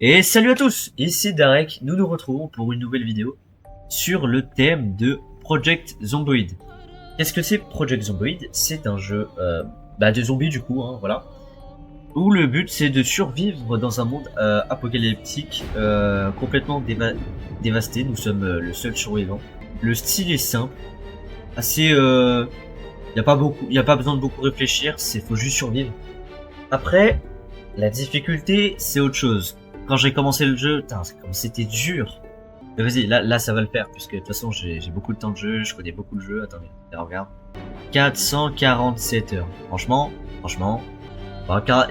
Et salut à tous, ici Darek, nous nous retrouvons pour une nouvelle vidéo sur le thème de Project Zomboid. Qu'est-ce que c'est Project Zomboid? C'est un jeu de zombies du coup, voilà. Où le but c'est de survivre dans un monde apocalyptique complètement dévasté. Nous sommes le seul survivant. Le style est simple, assez... y a pas besoin de beaucoup réfléchir, faut juste survivre. Après, la difficulté c'est autre chose. Quand j'ai commencé le jeu, c'était dur. Mais vas-y, là ça va le faire, puisque de toute façon j'ai beaucoup de temps de jeu, je connais beaucoup de jeux. Attendez, regarde. 447 heures. Franchement,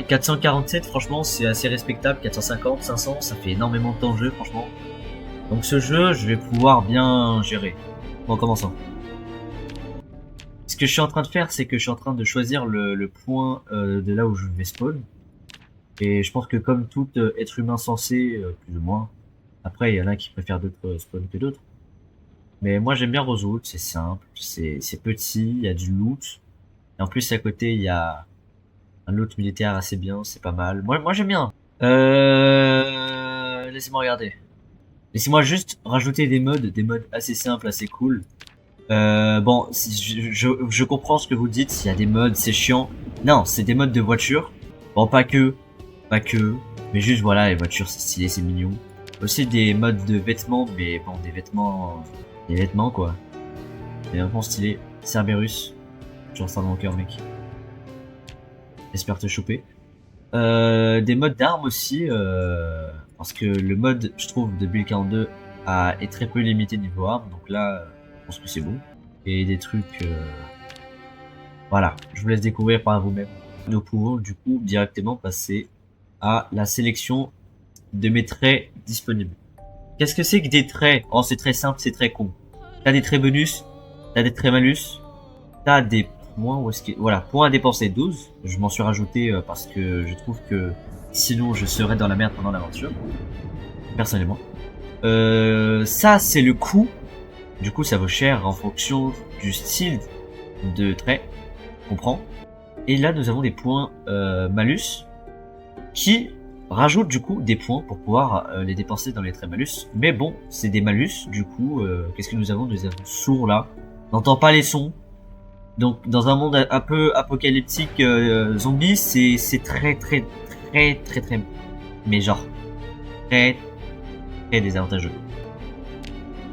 447, franchement, c'est assez respectable. 450, 500, ça fait énormément de temps de jeu, franchement. Donc ce jeu, je vais pouvoir bien gérer. Bon, commençons. Ce que je suis en train de faire, c'est que je suis en train de choisir le point de là où je vais spawn. Et je pense que comme tout être humain sensé, plus ou moins, après il y en a qui préfèrent d'autres spawns que d'autres. Mais moi j'aime bien Rosewood, c'est simple, c'est petit, il y a du loot. Et en plus à côté il y a un loot militaire assez bien, c'est pas mal. Moi j'aime bien. Laissez-moi regarder. Laissez-moi juste rajouter des modes assez simples, assez cool. Bon, je comprends ce que vous dites, s'il y a des modes, c'est chiant. Non, c'est des modes de voiture. Bon, pas que, mais juste voilà, les voitures c'est stylé, c'est mignon. Aussi des modes de vêtements, mais bon, des vêtements quoi. Des vêtements stylés. Cerberus, tu restes dans mon cœur mec. J'espère te choper. Des modes d'armes aussi, parce que le mode, je trouve, de Build 42 est très peu limité niveau armes, donc là, je pense que c'est bon. Et des trucs, voilà, je vous laisse découvrir par vous-même. Nous pouvons du coup directement passer à la sélection de mes traits disponibles. Qu'est-ce que c'est que des traits? Oh, c'est très simple, c'est très con. T'as des traits bonus, t'as des traits malus, t'as des points, où est-ce que... Voilà, points à dépenser 12. Je m'en suis rajouté parce que je trouve que sinon je serais dans la merde pendant l'aventure. Personnellement. Ça, c'est le coût. Du coup, ça vaut cher en fonction du style de trait. On prend. Et là, nous avons des points malus qui rajoutent du coup des points pour pouvoir les dépenser dans les traits malus. Mais bon, c'est des malus. Du coup, qu'est-ce que nous avons? Nous avons sourd là. On n'entend pas les sons. Donc dans un monde un peu apocalyptique zombie, c'est très mais genre très désavantageux.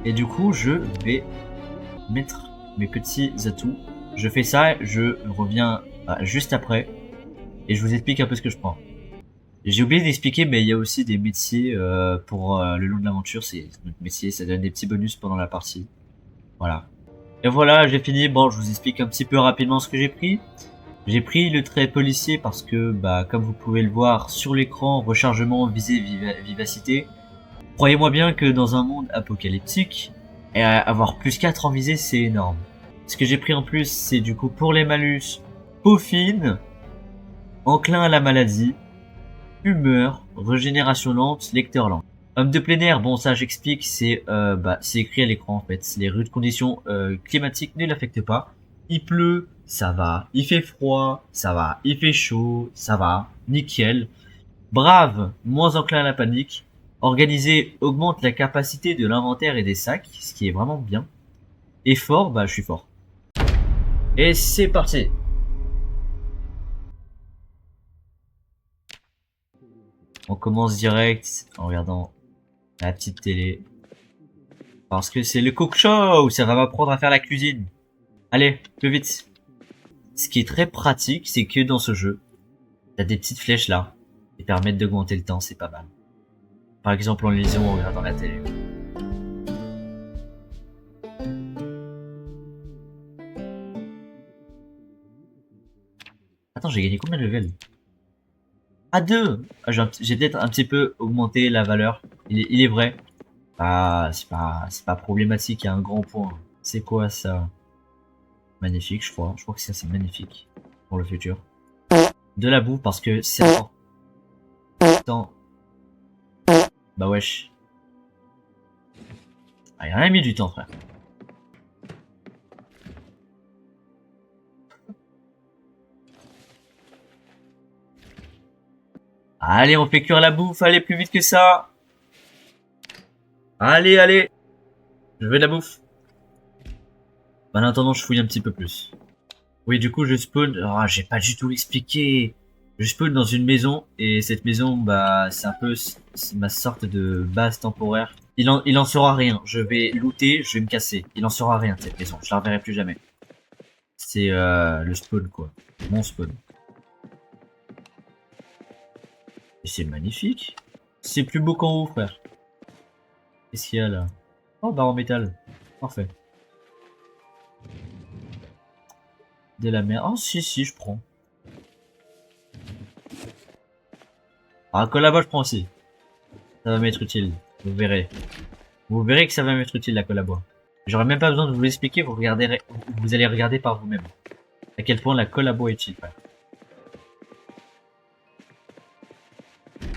Et du coup, je vais mettre mes petits atouts. Je fais ça, je reviens juste après et je vous explique un peu ce que je prends. J'ai oublié d'expliquer, mais il y a aussi des métiers pour le long de l'aventure. C'est notre métier, ça donne des petits bonus pendant la partie. Voilà. Et voilà, j'ai fini. Bon, je vous explique un petit peu rapidement ce que j'ai pris. J'ai pris le trait policier parce que, comme vous pouvez le voir sur l'écran, rechargement, visée, vivacité. Croyez-moi bien que dans un monde apocalyptique, avoir plus 4 en visée, c'est énorme. Ce que j'ai pris en plus, c'est du coup pour les malus, peau fine, enclin à la maladie, humeur, régénération lente, lecteur lent. Homme de plein air, bon ça j'explique, c'est écrit à l'écran en fait. Les rudes conditions climatiques ne l'affectent pas. Il pleut, ça va. Il fait froid, ça va. Il fait chaud, ça va. Nickel. Brave, moins enclin à la panique. Organisé augmente la capacité de l'inventaire et des sacs, ce qui est vraiment bien. Et fort, je suis fort. Et c'est parti. On commence direct en regardant la petite télé. Parce que c'est le cook show, ça va m'apprendre à faire la cuisine. Allez, plus vite. Ce qui est très pratique, c'est que dans ce jeu, t'as des petites flèches là, qui permettent d'augmenter le temps, c'est pas mal. Par exemple en lisant ou en regardant la télé. Attends, j'ai gagné combien de level? Ah, 2. J'ai peut-être un petit peu augmenté la valeur. Il est vrai. C'est pas problématique, il y a un grand point. C'est quoi ça? Magnifique, je crois. Je crois que ça c'est magnifique pour le futur. De la boue parce que c'est important. Bah wesh. Ah, il a rien mis du temps, frère. Allez, on fait cuire la bouffe, allez, plus vite que ça. Allez, allez. Je veux de la bouffe. En attendant, je fouille un petit peu plus. Oui, du coup, je spawn. Ah, j'ai pas du tout expliqué. Je spawn dans une maison et cette maison, bah, c'est un peu c'est ma sorte de base temporaire. Il en sera rien. Je vais looter, je vais me casser. Il en sera rien de cette maison. Je la reverrai plus jamais. C'est le spawn quoi. Mon spawn. Et c'est magnifique. C'est plus beau qu'en haut, frère. Qu'est-ce qu'il y a là? Oh, barre en métal. Parfait. De la merde. Oh, si, je prends. Ah, colle à bois, je prends aussi. Ça va m'être utile. Vous verrez. Vous verrez que ça va m'être utile, la colle à bois. J'aurais même pas besoin de vous l'expliquer, vous allez regarder par vous-même. À quel point la colle à bois est utile, frère.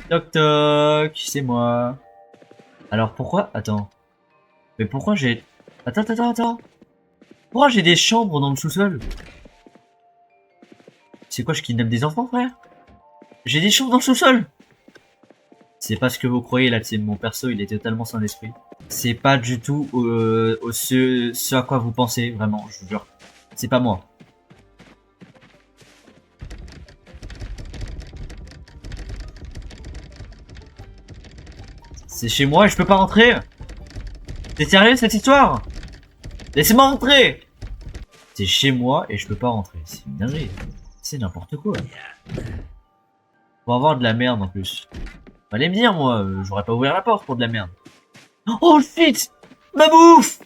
Toc toc, c'est moi. Alors pourquoi? Attends. Mais pourquoi j'ai... Attends. Pourquoi j'ai des chambres dans le sous-sol? C'est quoi, je kidnappe des enfants, frère? J'ai des chambres dans le sous-sol! C'est pas ce que vous croyez là, c'est mon perso, il est totalement sans esprit. C'est pas du tout ce à quoi vous pensez, vraiment, je vous jure. C'est pas moi. C'est chez moi et je peux pas rentrer? T'es sérieux cette histoire? Laissez-moi rentrer! C'est chez moi et je peux pas rentrer. C'est une dinguerie. C'est n'importe quoi. Faut avoir de la merde en plus. Fallait me dire, moi, j'aurais pas ouvert la porte pour de la merde. Oh shit! Ma bouffe!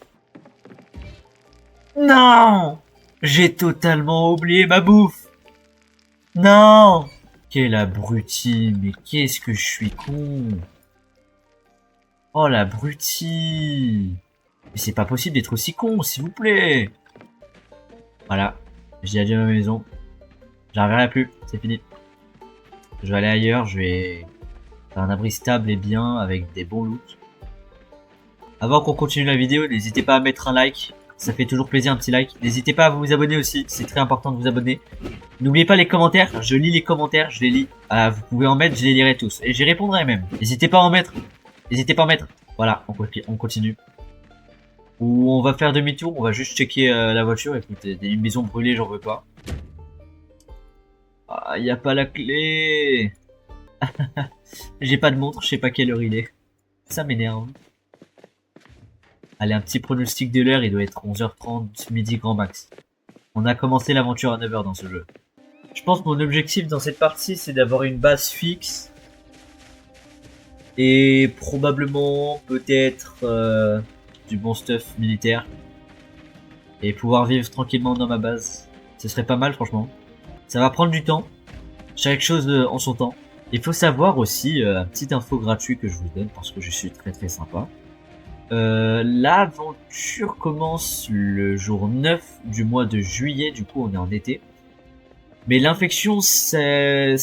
Non! J'ai totalement oublié ma bouffe! Non! Quel abruti, mais qu'est-ce que je suis con! Oh l'abruti! Mais c'est pas possible d'être aussi con, s'il vous plaît! Voilà, j'ai adieu à ma maison. J'arriverai plus, c'est fini. Je vais aller ailleurs, je vais faire un abri stable et bien avec des bons loots. Avant qu'on continue la vidéo, n'hésitez pas à mettre un like. Ça fait toujours plaisir, un petit like. N'hésitez pas à vous abonner aussi, c'est très important de vous abonner. N'oubliez pas les commentaires, je lis les commentaires, je les lis. Vous pouvez en mettre, je les lirai tous. Et j'y répondrai même. N'hésitez pas à en mettre. N'hésitez pas à en mettre. Voilà, on continue. Ou on va faire demi-tour, on va juste checker la voiture. Écoutez, une maison brûlée, j'en veux pas. Ah, y a pas la clé. J'ai pas de montre, je sais pas quelle heure il est. Ça m'énerve. Allez, un petit pronostic de l'heure, il doit être 11h30, midi grand max. On a commencé l'aventure à 9h dans ce jeu. Je pense que mon objectif dans cette partie, c'est d'avoir une base fixe. Et probablement, peut-être, du bon stuff militaire. Et pouvoir vivre tranquillement dans ma base. Ce serait pas mal, franchement. Ça va prendre du temps. Chaque chose en son temps. Il faut savoir aussi, petite info gratuite que je vous donne parce que je suis très sympa. L'aventure commence le jour 9 du mois de juillet, du coup on est en été. Mais l'infection c'est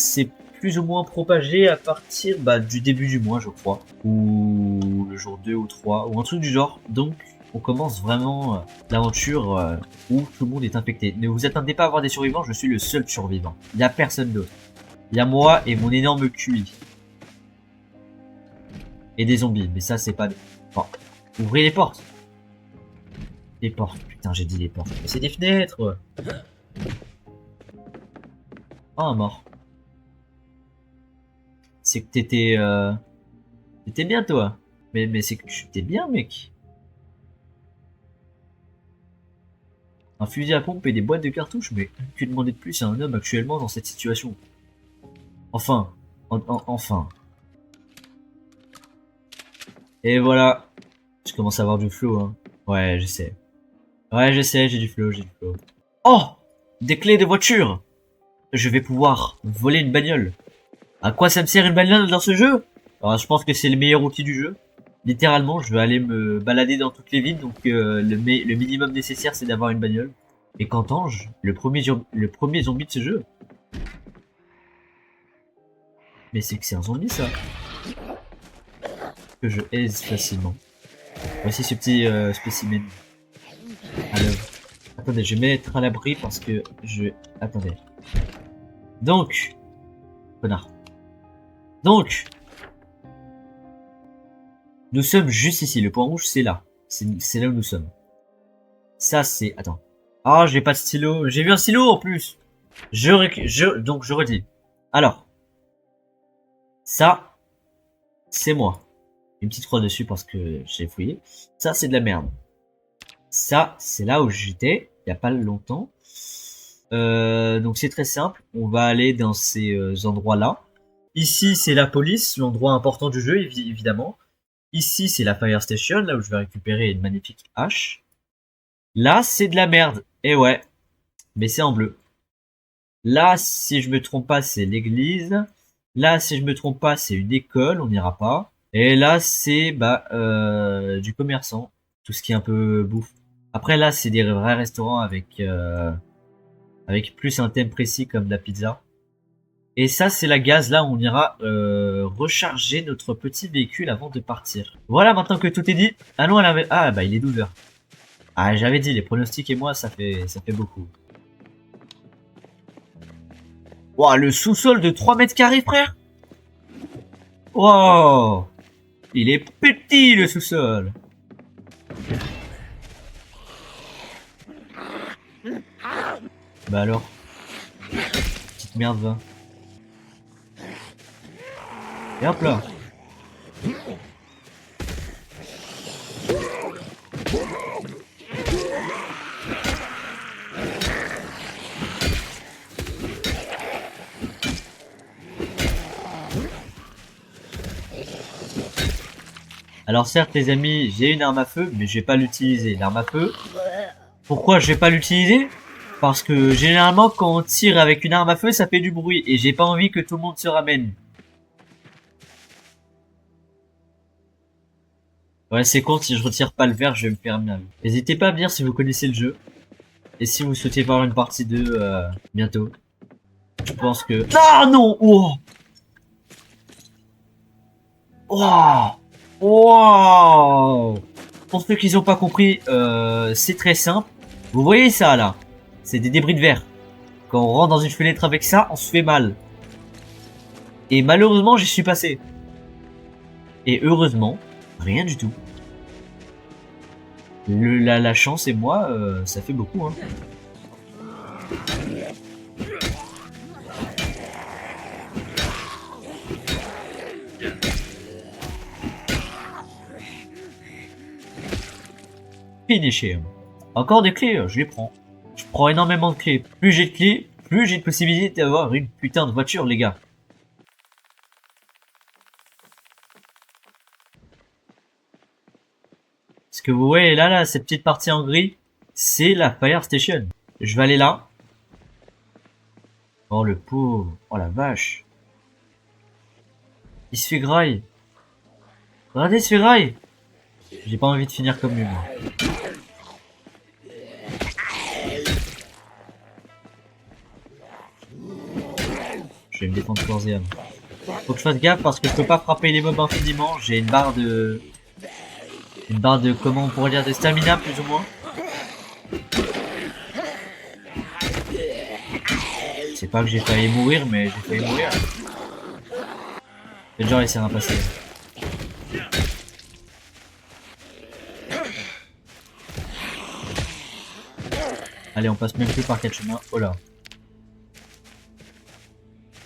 plus ou moins propagé à partir du début du mois je crois. Ou le jour 2 ou 3, ou un truc du genre. Donc on commence vraiment l'aventure où tout le monde est infecté. Ne vous attendez pas à avoir des survivants, je suis le seul survivant. Il n'y a personne d'autre. Il y a moi et mon énorme QI. Et des zombies, mais ça c'est pas... Bon. Ouvrez les portes. Les portes, putain j'ai dit les portes. Mais c'est des fenêtres. Oh un mort. C'est que t'étais... T'étais bien toi. Mais c'est que tu t'es bien mec. Un fusil à pompe et des boîtes de cartouches, mais que demander de plus à un homme actuellement dans cette situation? Enfin. Enfin. Et voilà. Je commence à avoir du flow, hein. Ouais, je sais. Ouais, je sais, j'ai du flow. Oh! Des clés de voiture! Je vais pouvoir voler une bagnole. À quoi ça me sert une bagnole dans ce jeu? Alors, je pense que c'est le meilleur outil du jeu. Littéralement, je vais aller me balader dans toutes les villes, donc le minimum nécessaire, c'est d'avoir une bagnole. Et qu'entends-je? Le premier zombie de ce jeu. Mais c'est que c'est un zombie, ça. Que je aise facilement. Voici ce petit spécimen. Alors, attendez, je vais mettre à l'abri parce que je... Attendez. Donc, connard. Donc, nous sommes juste ici. Le point rouge, c'est là. C'est là où nous sommes. Ça, c'est... Attends. Ah, j'ai pas de stylo. J'ai vu un stylo en plus. Donc, je redis. Alors. Ça, c'est moi. Une petite croix dessus parce que j'ai fouillé. Ça, c'est de la merde. Ça, c'est là où j'étais. Il y a pas longtemps. Donc, c'est très simple. On va aller dans ces endroits-là. Ici, c'est la police, l'endroit important du jeu, évidemment. Ici, c'est la Fire Station, là où je vais récupérer une magnifique hache. Là, c'est de la merde. Et ouais, mais c'est en bleu. Là, si je me trompe pas, c'est l'église. Là, si je me trompe pas, c'est une école, on n'ira pas. Et là, c'est du commerçant, tout ce qui est un peu bouffe. Après, là, c'est des vrais restaurants avec plus un thème précis comme la pizza. Et ça, c'est la gaz, là où on ira recharger notre petit véhicule avant de partir. Voilà, maintenant que tout est dit, allons à la... Ah, bah il est 12 heures. Ah, j'avais dit, les pronostics et moi, ça fait beaucoup. Wow, le sous-sol de 3 mètres carrés, frère. Wow, il est petit, le sous-sol. Bah alors, petite merde, va. Et hop là. Alors certes les amis, j'ai une arme à feu, mais je vais pas l'utiliser. L'arme à feu, pourquoi je vais pas l'utiliser? Parce que généralement quand on tire avec une arme à feu, ça fait du bruit et j'ai pas envie que tout le monde se ramène. Ouais, c'est con, si je retire pas le verre, je vais me faire mal. N'hésitez pas à me dire si vous connaissez le jeu. Et si vous souhaitez voir une partie 2 bientôt. Je pense que... Ah non! Oh! Oh! Wow! Pour ceux qui n'ont pas compris, c'est très simple. Vous voyez ça là? C'est des débris de verre. Quand on rentre dans une fenêtre avec ça, on se fait mal. Et malheureusement, j'y suis passé. Et heureusement, rien du tout. La chance et moi, ça fait beaucoup. Hein. Finish. Encore des clés, je les prends. Je prends énormément de clés. Plus j'ai de clés, plus j'ai de possibilités d'avoir une putain de voiture, les gars. Ce que vous voyez là, cette petite partie en gris, c'est la Fire Station. Je vais aller là. Oh le pauvre, oh la vache. Il se fait graille. Regardez, il se fait graille. J'ai pas envie de finir comme lui, moi. Je vais me défendre corps et âme. Faut que je fasse gaffe parce que je peux pas frapper les mobs infiniment. J'ai une barre de... comment on pourrait dire, de stamina plus ou moins. C'est pas que j'ai failli mourir, mais j'ai failli mourir. Le genre il s'est rien passé. Allez, on passe même plus par quel chemin. Oh là.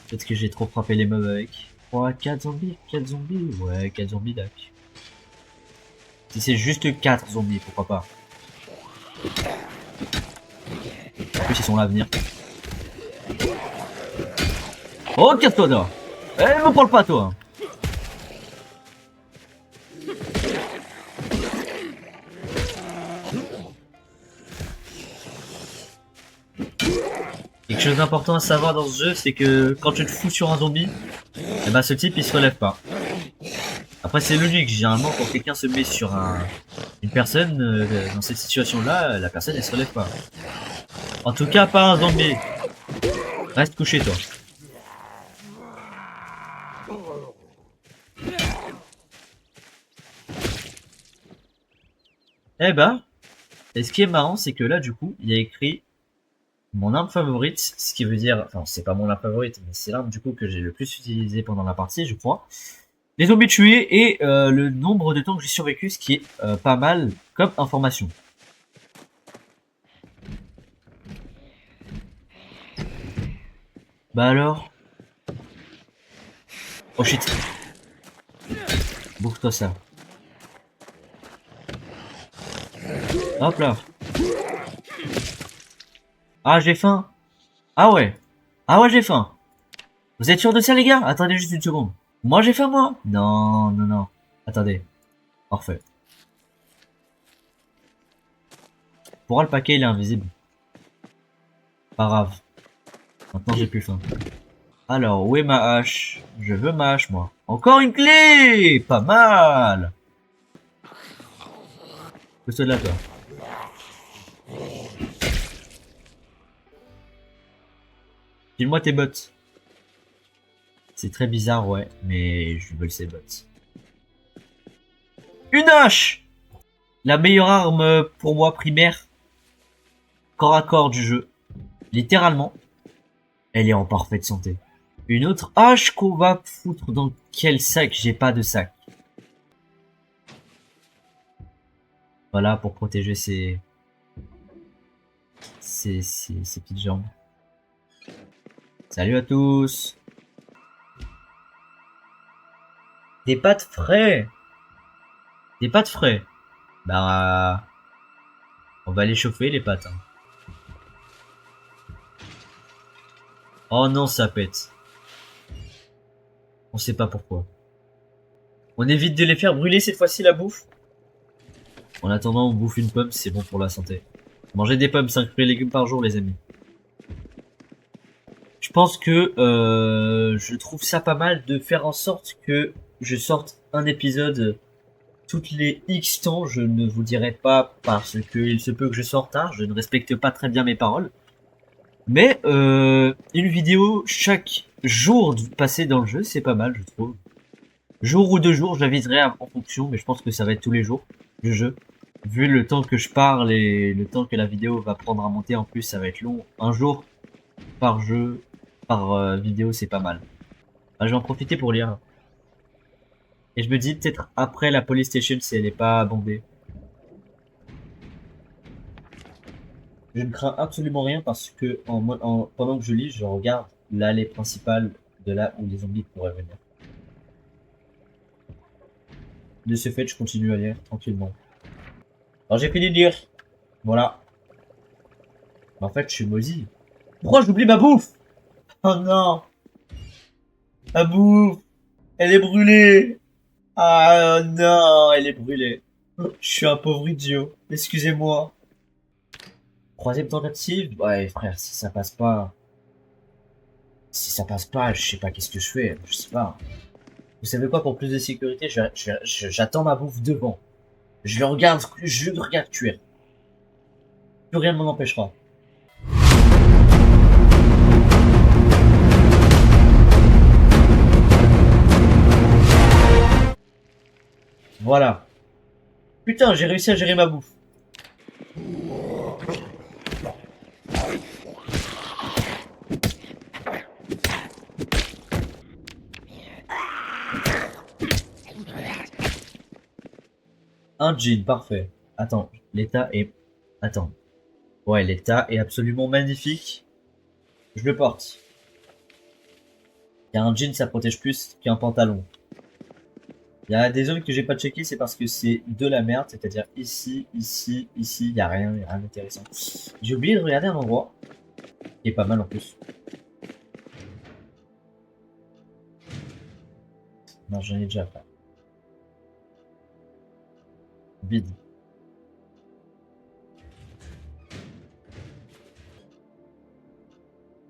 Peut-être que j'ai trop frappé les mobs avec. 3, 4 zombies, 4 zombies. Ouais, 4 zombies, d'accord. Si c'est juste 4 zombies, pourquoi pas. En plus, ils sont là à venir. Oh, casse-toi là. Eh, me parle pas, toi. Quelque chose d'important à savoir dans ce jeu, c'est que quand tu te fous sur un zombie, eh ben ce type il se relève pas. Après c'est logique, généralement quand quelqu'un se met sur une personne dans cette situation-là, la personne elle se relève pas. En tout cas pas un zombie. Reste couché toi. Eh ben, et ce qui est marrant c'est que là du coup il y a écrit Mon arme favorite, ce qui veut dire, enfin c'est pas mon arme favorite, mais c'est l'arme du coup que j'ai le plus utilisé pendant la partie, je crois. Les zombies tués et le nombre de temps que j'ai survécu, ce qui est pas mal comme information. Bah alors. Oh shit. Bouffe-toi ça. Hop là. Ah j'ai faim. Ah ouais. Ah ouais j'ai faim. Vous êtes sûr de ça les gars? Attendez juste une seconde. Moi j'ai faim moi? Non, non, non. Attendez. Parfait. Pourquoi le paquet il est invisible? Pas grave. Maintenant j'ai plus faim. Alors, où est ma hache? Je veux ma hache, moi. Encore une clé! Pas mal! Pousse-toi de là, toi. File-moi tes bottes. C'est très bizarre, ouais, mais je veux ces bottes. Une hache! La meilleure arme pour moi primaire, corps à corps du jeu. Littéralement, elle est en parfaite santé. Une autre hache qu'on va foutre dans quel sac? J'ai pas de sac. Voilà, pour protéger ses petites jambes. Salut à tous! Des pâtes frais! Des pâtes frais! Bah, on va les chauffer les pâtes. Hein. Oh non, ça pète. On sait pas pourquoi. On évite de les faire brûler cette fois-ci la bouffe. En attendant, on bouffe une pomme, c'est bon pour la santé. Mangez des pommes, 5 fruits et légumes par jour, les amis. Je pense que je trouve ça pas mal de faire en sorte que je sorte un épisode toutes les X temps. Je ne vous dirai pas parce que il se peut que je sorte tard. Je ne respecte pas très bien mes paroles. Mais une vidéo chaque jour passé dans le jeu, c'est pas mal, je trouve. Jour ou 2 jours, j'aviserai en fonction, mais je pense que ça va être tous les jours du jeu. Vu le temps que je parle et le temps que la vidéo va prendre à monter, en plus ça va être long. Un jour par jeu, par vidéo, c'est pas mal. Ah, je vais en profiter pour lire. Et je me dis peut-être après la police station si elle est pas bondée. Je ne crains absolument rien parce que pendant que je lis, je regarde l'allée principale de là où les zombies pourraient venir. De ce fait, je continue à lire tranquillement. Alors j'ai fini de lire. Voilà. Mais en fait, je suis maudit. Pourquoi j'oublie ma bouffe? Oh non. Ma bouffe. Elle est brûlée. Ah non, elle est brûlée. Je suis un pauvre idiot. Excusez-moi. Troisième tentative? Ouais, frère, si ça passe pas... Si ça passe pas, je sais pas qu'est-ce que je fais. Je sais pas. Vous savez quoi, pour plus de sécurité, j'attends ma bouffe devant. Je le regarde cuire. Plus rien ne m'en empêchera. Voilà. Putain, j'ai réussi à gérer ma bouffe. Un jean, parfait. Attends, l'état est... Attends. Ouais, l'état est absolument magnifique. Je le porte. Il y a un jean, ça protège plus qu'un pantalon. Il y a des zones que j'ai pas checké, c'est parce que c'est de la merde, c'est-à-dire ici, ici, ici, il y a rien d'intéressant. J'ai oublié de regarder un endroit, qui est pas mal en plus. Non, j'en ai déjà fait. Vide.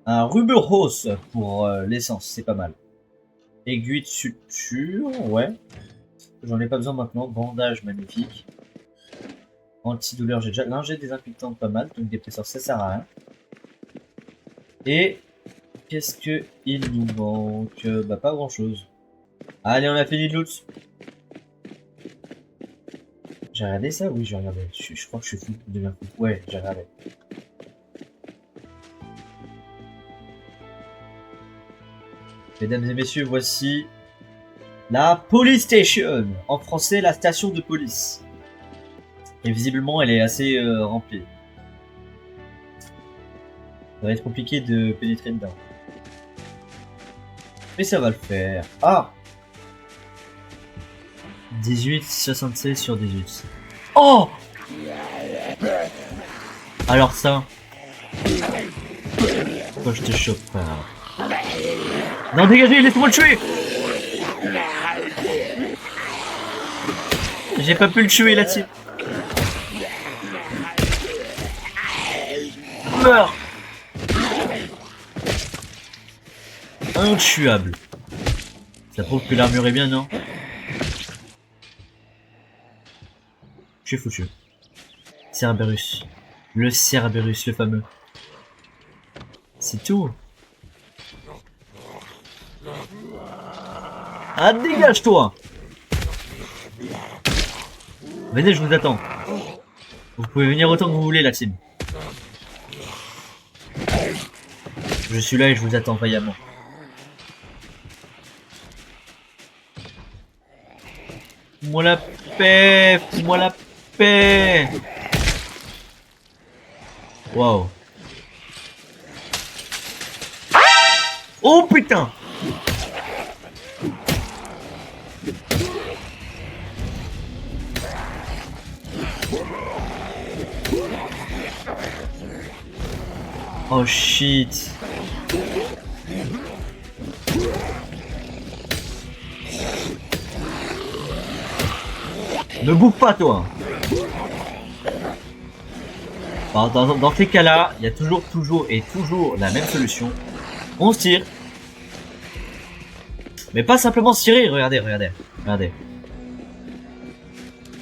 Un Ruberos pour l'essence, c'est pas mal. Aiguille de suture, ouais. J'en ai pas besoin maintenant. Bandage magnifique. Antidouleur, j'ai déjà. Lingette désinfectante, pas mal. Donc dépresseur, ça sert à rien. Et qu'est-ce que il nous manque? Bah pas grand chose. Allez, on a fini de loot. J'ai regardé ça? Oui, j'ai regardé. Je crois que je suis fou. Je deviens fou. Ouais, j'ai regardé. Mesdames et messieurs, voici la Police Station. En français, la station de police. Et visiblement, elle est assez remplie. Ça va être compliqué de pénétrer dedans. Mais ça va le faire. Ah 18, 76 sur 18. Oh alors ça... Pourquoi je te chope pas? Non, dégagez, laisse-moi le tuer. J'ai pas pu le tuer là-dessus. Meurs. Intuable. Ça prouve que l'armure est bien, non? Je suis foutu. Cerberus. Le Cerberus, le fameux. C'est tout. Ah, dégage-toi! Venez, je vous attends. Vous pouvez venir autant que vous voulez, la team. Je suis là et je vous attends vaillamment. Fous-moi la paix! Fous-moi la paix! Waouh! Oh putain! Oh shit! Ne bouffe pas toi! Dans ces cas-là, il y a toujours la même solution. On se tire. Mais pas simplement se tirer, regardez.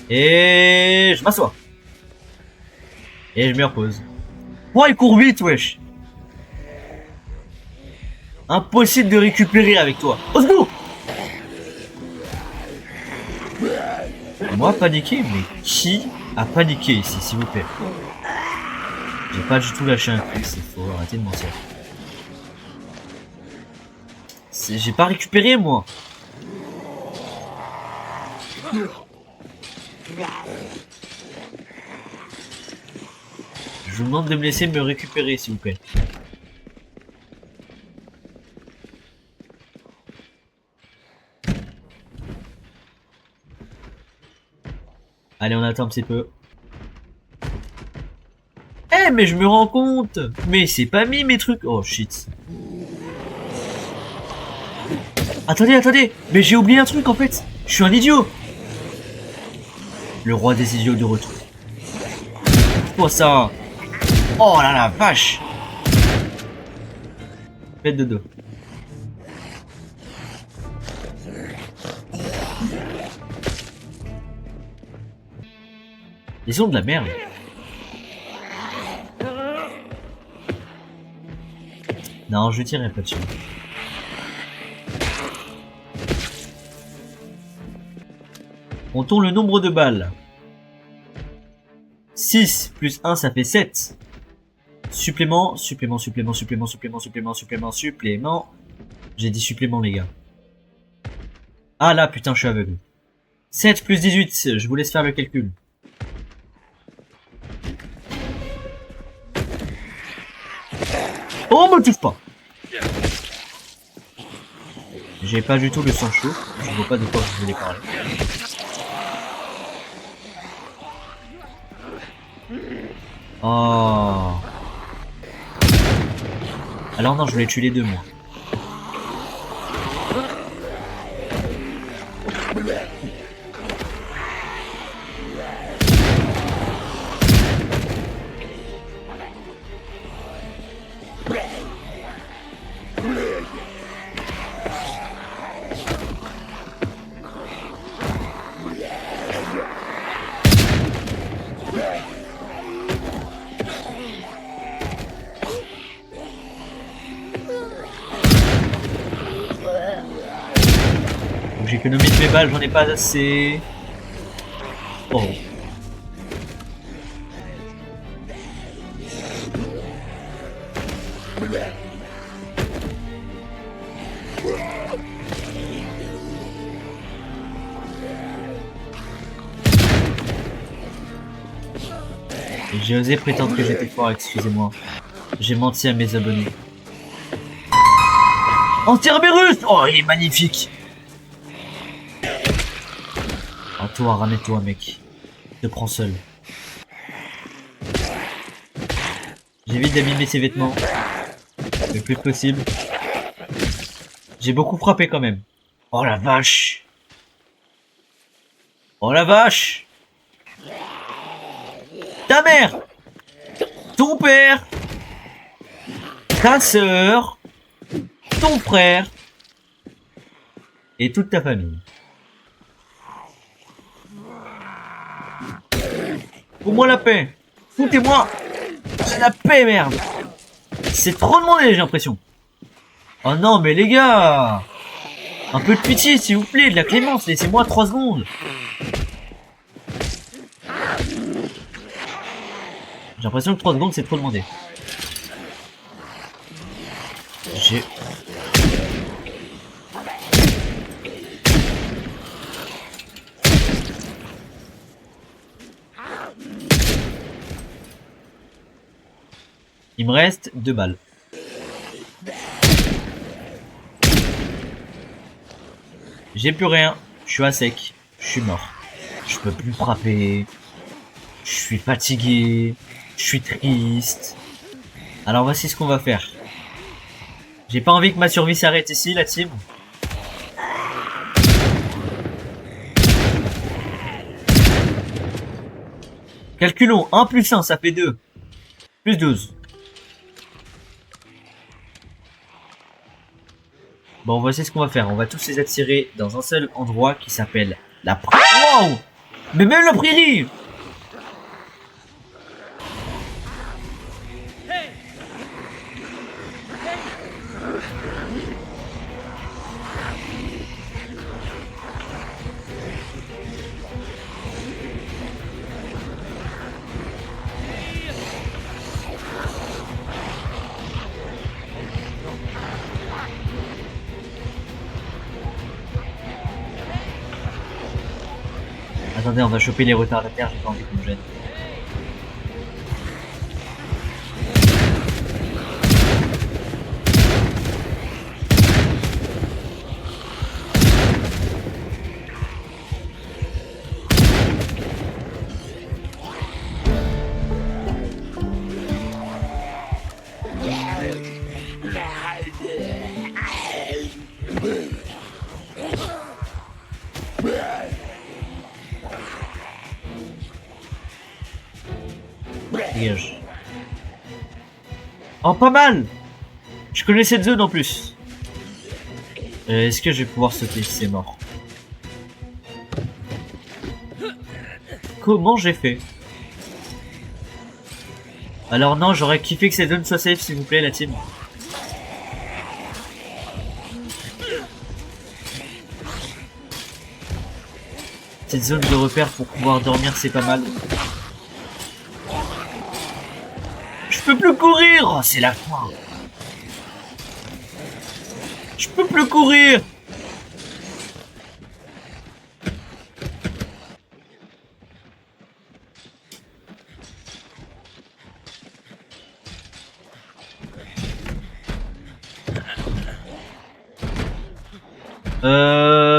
Et je m'assois. Et je me repose. Oh, il court vite, wesh. Impossible de récupérer avec toi. Au secours! Moi paniqué, mais qui a paniqué ici, s'il vous plaît? J'ai pas du tout lâché un coup, c'est faux, arrêtez de mentir. J'ai pas récupéré, moi. Je vous demande de me laisser me récupérer, s'il vous plaît. Allez, on attend un petit peu. Eh, mais je me rends compte. Mais c'est pas mis mes trucs. Oh shit. Attendez. Mais j'ai oublié un truc en fait. Je suis un idiot. Le roi des idiots de retour. C'est quoi ça? Oh là la vache. Faites de dos. Ils ont de la merde. Non, je tirerai pas dessus. Comptons le nombre de balles. 6 plus 1, ça fait 7. Supplément. J'ai dit supplément, les gars. Ah là, putain, je suis aveugle. 7 plus 18, je vous laisse faire le calcul. Oh, me touche pas. J'ai pas du tout le sang chaud. Je vois pas de quoi vous voulez parler. Oh. Alors non, je voulais tuer les deux, moi. J'économise mes balles, j'en ai pas assez. Oh. J'ai osé prétendre que j'étais fort, excusez-moi. J'ai menti à mes abonnés. Anti-Cerberus! Oh, il est magnifique! À toi, ramène-toi, mec. Je te prends seul. J'évite d'abîmer ses vêtements. Le plus possible. J'ai beaucoup frappé quand même. Oh la vache! Oh la vache! Ta mère! Ton père! Ta sœur! Ton frère! Et toute ta famille. Fous-moi la paix! Foutez-moi la paix, merde! C'est trop demandé, j'ai l'impression. Oh non, mais les gars! Un peu de pitié, s'il vous plaît, de la clémence, laissez-moi 3 secondes. J'ai l'impression que 3 secondes, c'est trop demandé. J'ai... Il me reste 2 balles. J'ai plus rien. Je suis à sec. Je suis mort. Je peux plus frapper. Je suis fatigué. Je suis triste. Alors voici ce qu'on va faire. J'ai pas envie que ma survie s'arrête ici, la team. Calculons. 1 plus 1, ça fait 2. Plus 12. Bon, voici ce qu'on va faire. On va tous les attirer dans un seul endroit qui s'appelle la prairie. Wow! Mais même la prairie! Attendez, on va choper les retardataires, j'ai pas envie qu'on me gêne. Dégage. Oh, pas mal! Je connais cette zone en plus. Est-ce que je vais pouvoir sauter si c'est mort? Comment j'ai fait? Alors non, j'aurais kiffé que cette zone soit safe, s'il vous plaît, la team. Cette zone de repère pour pouvoir dormir, c'est pas mal. Je peux plus courir! Oh, c'est la fin. Je peux plus courir!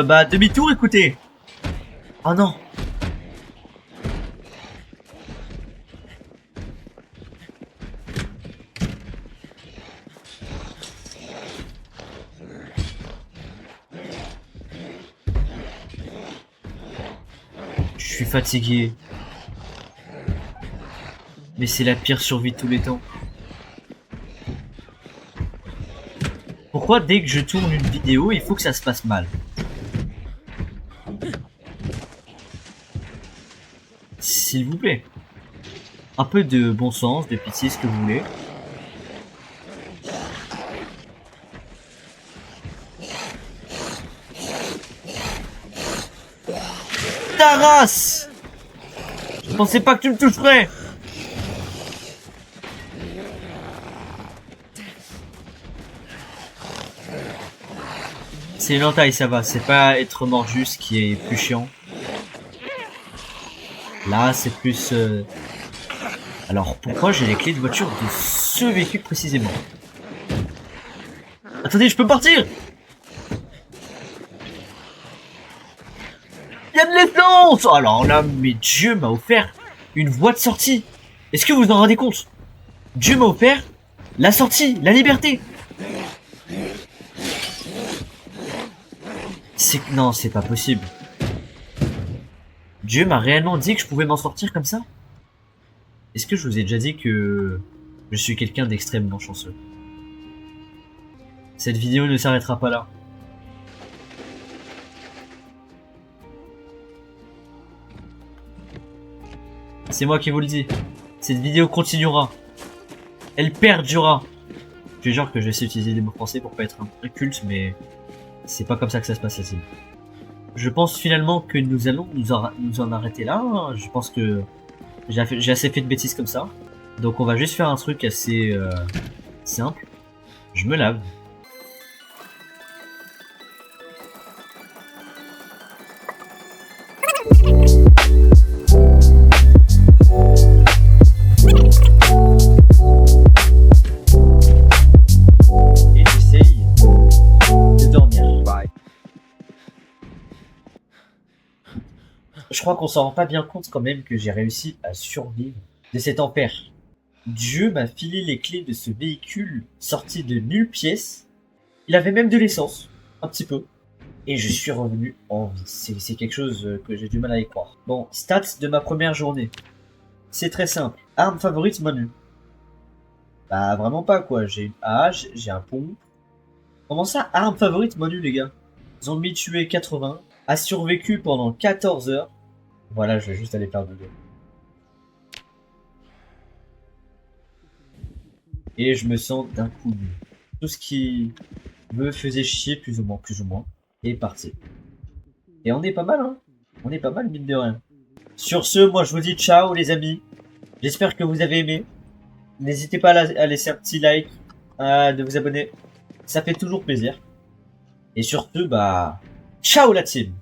Bah, demi-tour, écoutez. Oh non. Je suis fatigué. Mais c'est la pire survie de tous les temps. Pourquoi dès que je tourne une vidéo, il faut que ça se passe mal? S'il vous plaît. Un peu de bon sens, de pitié, ce que vous voulez. Ta race! Je pensais pas que tu me toucherais! C'est une entaille, ça va. C'est pas être mort juste qui est plus chiant. Là, c'est plus... Alors pourquoi j'ai les clés de voiture de ce véhicule précisément? Attendez, je peux partir! Il y a de l'essence! Alors là, mais Dieu m'a offert une voie de sortie. Est-ce que vous vous en rendez compte? Dieu m'a offert la sortie, la liberté. Non, c'est pas possible. Dieu m'a réellement dit que je pouvais m'en sortir comme ça? Est-ce que je vous ai déjà dit que je suis quelqu'un d'extrêmement chanceux? Cette vidéo ne s'arrêtera pas là. C'est moi qui vous le dis. Cette vidéo continuera. Elle perdurera. Je jure que je vais utiliser des mots français pour pas être un culte, mais c'est pas comme ça que ça se passe ici. Je pense finalement que nous allons nous en arrêter là. Je pense que j'ai assez fait de bêtises comme ça. Donc on va juste faire un truc assez simple. Je me lave. Et j'essaye de dormir. Je crois qu'on s'en rend pas bien compte quand même que j'ai réussi à survivre de cet enfer. Dieu m'a filé les clés de ce véhicule sorti de nulle pièce. Il avait même de l'essence, un petit peu. Et je suis revenu en vie. C'est quelque chose que j'ai du mal à y croire. Bon, stats de ma première journée. C'est très simple. Arme favorite, Manu. Bah vraiment pas quoi. J'ai une hache, j'ai un pont. Comment ça, arme favorite, Manu les gars? Zombie tué 80. A survécu pendant 14 heures. Voilà, je vais juste aller perdre de dos. Et je me sens d'un coup mieux. Tout ce qui me faisait chier plus ou moins, est parti. Et on est pas mal, hein. On est pas mal, mine de rien. Sur ce, moi je vous dis ciao les amis. J'espère que vous avez aimé. N'hésitez pas à laisser un petit like, de vous abonner. Ça fait toujours plaisir. Et surtout, bah, ciao la team!